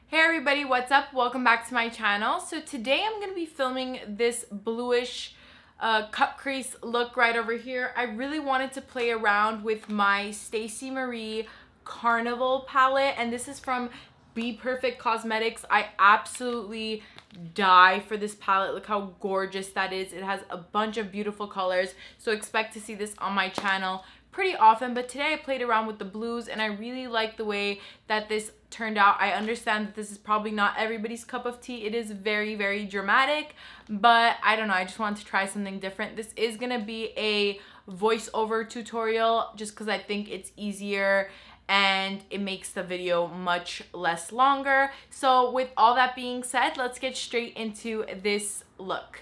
Hey everybody, what's up? Welcome back to my channel. So today I'm going to be filming this bluish cut crease look right over here. I really wanted to play around with my Stacey Marie Carnival palette, and this is from BPerfect Cosmetics. I absolutely die for this palette. Look how gorgeous that is. It has a bunch of beautiful colors, so expect to see this on my channel pretty often. But today I played around with the blues and I really like the way that this turned out. I understand that this is probably not everybody's cup of tea. It is very, very dramatic, but I don't know, I just wanted to try something different. This is gonna be a voiceover tutorial just because I think it's easier and it makes the video much less longer. So with all that being said, let's get straight into this look.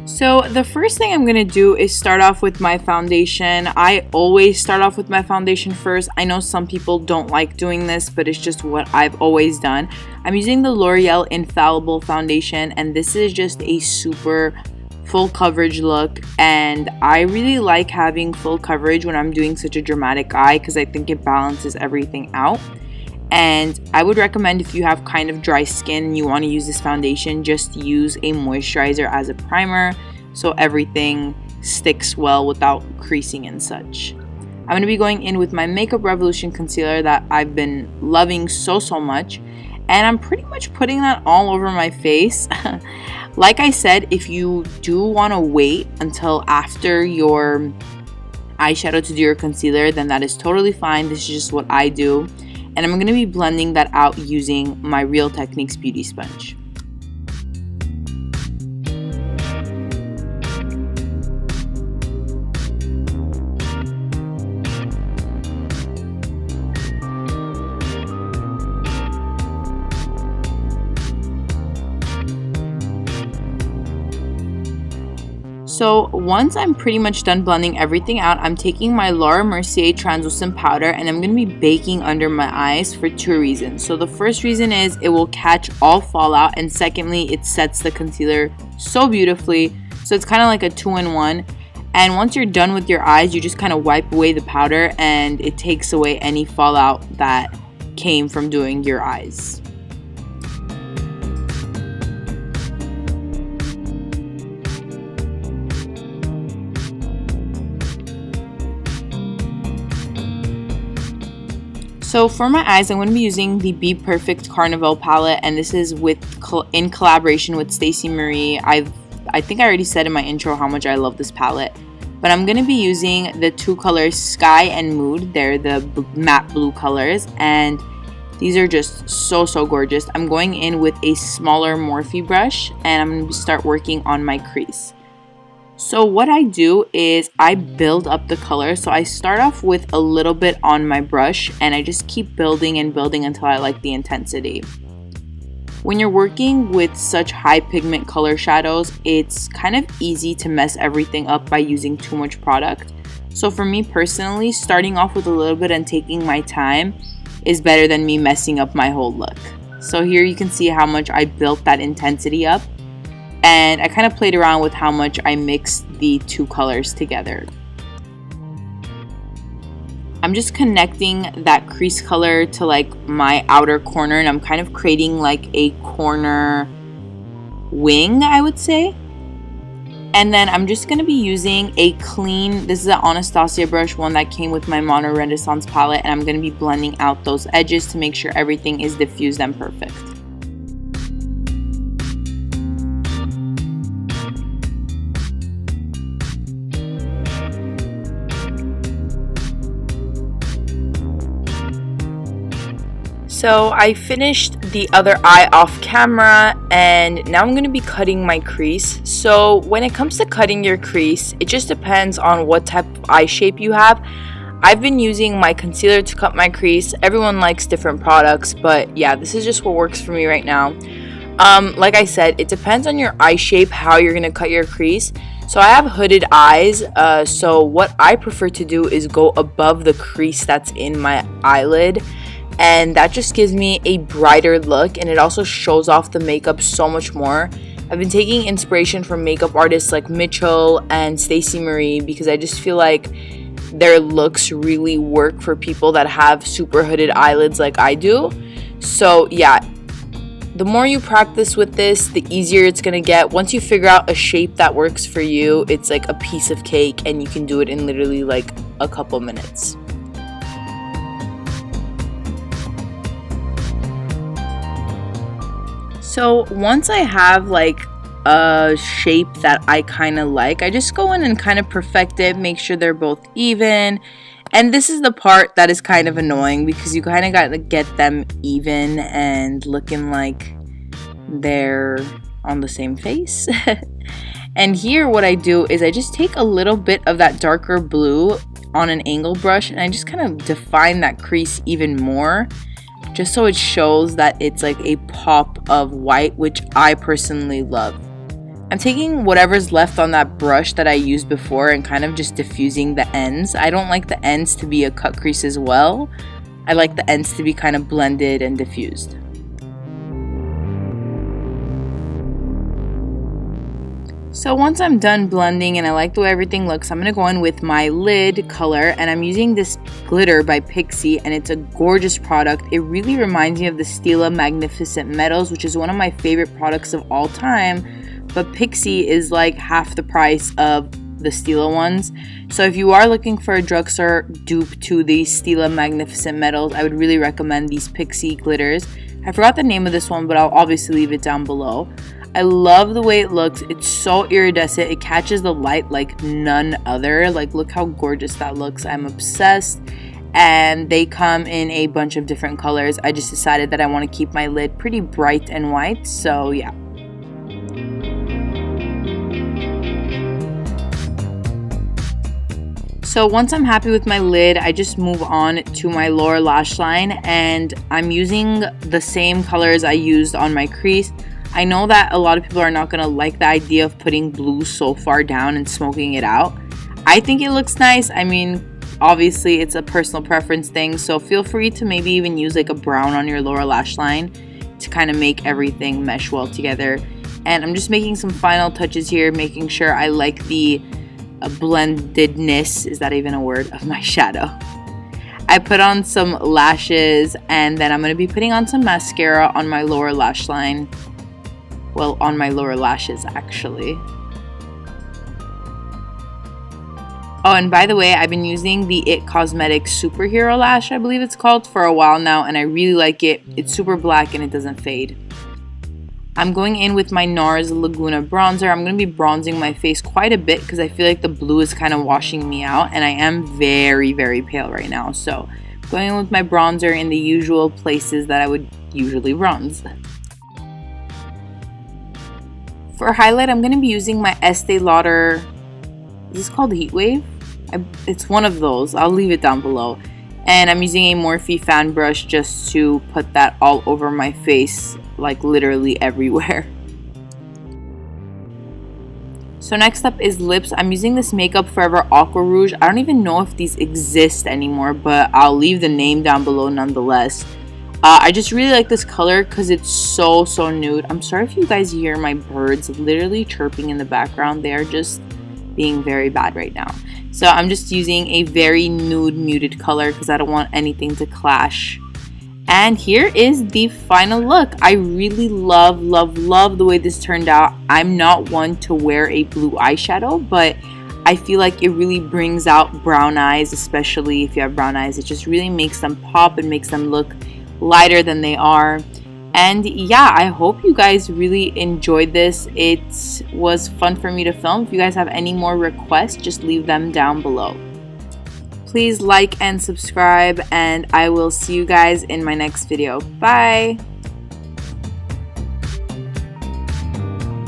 So the first thing I'm going to do is start off with my foundation. I always start off with my foundation first. I know some people don't like doing this, but it's just what I've always done. I'm using the Loreal Infallible foundation, and this is just a super full coverage look, and I really like having full coverage when I'm doing such a dramatic eye because I think it balances everything out. And I would recommend, if you have kind of dry skin and you want to use this foundation, just use a moisturizer as a primer so everything sticks well without creasing and such. I'm going to be going in with my Makeup Revolution concealer that I've been loving so much, and I'm pretty much putting that all over my face. Like I said, if you do want to wait until after your eyeshadow to do your concealer, then that is totally fine. This is just what I do. And I'm going to be blending that out using my Real Techniques Beauty Sponge. So once I'm pretty much done blending everything out, I'm taking my Mercier translucent powder and I'm going to be baking under my eyes for two reasons. So the first reason is it will catch all fallout, and secondly, it sets the concealer so beautifully. So it's kind of like a 2-in-1. And once you're done with your eyes, you just kind of wipe away the powder and it takes away any fallout that came from doing your eyes. So for my eyes, I'm going to be using the BPerfect Carnival palette, and this is in collaboration with Stacey Marie. I think I already said in my intro how much I love this palette, but I'm going to be using the two colors Sky and Mood. They're the matte blue colors, and these are just so gorgeous. I'm going in with a smaller Morphe brush, and I'm going to start working on my crease. So what I do is I build up the color. So I start off with a little bit on my brush and I just keep building and building until I like the intensity. When you're working with such high pigment color shadows, it's kind of easy to mess everything up by using too much product. So for me personally, starting off with a little bit and taking my time is better than me messing up my whole look. So here you can see how much I built that intensity up. And I kind of played around with how much I mixed the two colors together. I'm just connecting that crease color to like my outer corner, and I'm kind of creating like a corner wing, I would say. And then I'm just going to be using a clean, this is an Anastasia brush, one that came with my Mono Renaissance palette, and I'm going to be blending out those edges to make sure everything is diffused and perfect. So I finished the other eye off camera, and now I'm going to be cutting my crease. So when it comes to cutting your crease, it just depends on what type of eye shape you have. I've been using my concealer to cut my crease. Everyone likes different products, but yeah, this is just what works for me right now. Like I said, it depends on your eye shape how you're going to cut your crease. So I have hooded eyes, so what I prefer to do is go above the crease that's in my eyelid. And that just gives me a brighter look, and it also shows off the makeup so much more. I've been taking inspiration from makeup artists like Mitchell and Stacey Marie because I just feel like their looks really work for people that have super hooded eyelids like I do. So yeah, the more you practice with this, the easier it's gonna get. Once you figure out a shape that works for you, it's like a piece of cake, and you can do it in literally like a couple minutes. So once I have like a shape that I kind of like, I just go in and kind of perfect it, make sure they're both even. And this is the part that is kind of annoying, because you kind of got to get them even and looking like they're on the same face. And here what I do is I just take a little bit of that darker blue on an angle brush, and I just kind of define that crease even more, just so it shows that it's like a pop of white, which I personally love. I'm taking whatever's left on that brush that I used before and kind of just diffusing the ends. I don't like the ends to be a cut crease as well. I like the ends to be kind of blended and diffused. So once I'm done blending and I like the way everything looks, I'm going to go in with my lid color, and I'm using this glitter by Pixi, and it's a gorgeous product. It really reminds me of the Stila Magnificent Metals, which is one of my favorite products of all time. But Pixi is like half the price of the Stila ones. So if you are looking for a drugstore dupe to the Stila Magnificent Metals, I would really recommend these Pixi glitters. I forgot the name of this one, but I'll obviously leave it down below. I love the way it looks. It's so iridescent. It catches the light like none other. Like, look how gorgeous that looks. I'm obsessed. And they come in a bunch of different colors. I just decided that I want to keep my lid pretty bright and white. So yeah. So once I'm happy with my lid, I just move on to my lower lash line, and I'm using the same colors I used on my crease. I know that a lot of people are not going to like the idea of putting blue so far down and smoking it out. I think it looks nice. I mean, obviously it's a personal preference thing, so feel free to maybe even use like a brown on your lower lash line to kind of make everything mesh well together. And I'm just making some final touches here, making sure I like the blendedness, is that even a word, of my shadow. I put on some lashes, and then I'm going to be putting on some mascara on my lower lash line. Well, on my lower lashes actually. Oh, and by the way, I've been using the Itcosmetics Superhero Lash, I believe it's called, for a while now, and I really like it. It's super black and it doesn't fade. I'm going in with my Nars Laguna bronzer. I'm going to be bronzing my face quite a bit because I feel like the blue is kind of washing me out, and I am very, very pale right now. So going in with my bronzer in the usual places that I would usually bronze. For highlight, I'm going to be using my Estee Lauder, is this called heatwave? It's one of those. I'll leave it down below. And I'm using a Morphe fan brush just to put that all over my face, like literally everywhere. So next up is lips. I'm using this Makeup Forever Aqua Rouge. I don't even know if these exist anymore, but I'll leave the name down below nonetheless. I just really like this color because it's so nude. I'm sorry if you guys hear my birds literally chirping in the background. They are just being very bad right now. So I'm just using a very nude muted color because I don't want anything to clash. And here is the final look. I really love the way this turned out. I'm not one to wear a blue eyeshadow, but I feel like it really brings out brown eyes, especially if you have brown eyes. It just really makes them pop and makes them look lighter than they are. And yeah, I hope you guys really enjoyed this. It was fun for me to film. If you guys have any more requests, just leave them down below. Please like and subscribe, and I will see you guys in my next video. Bye!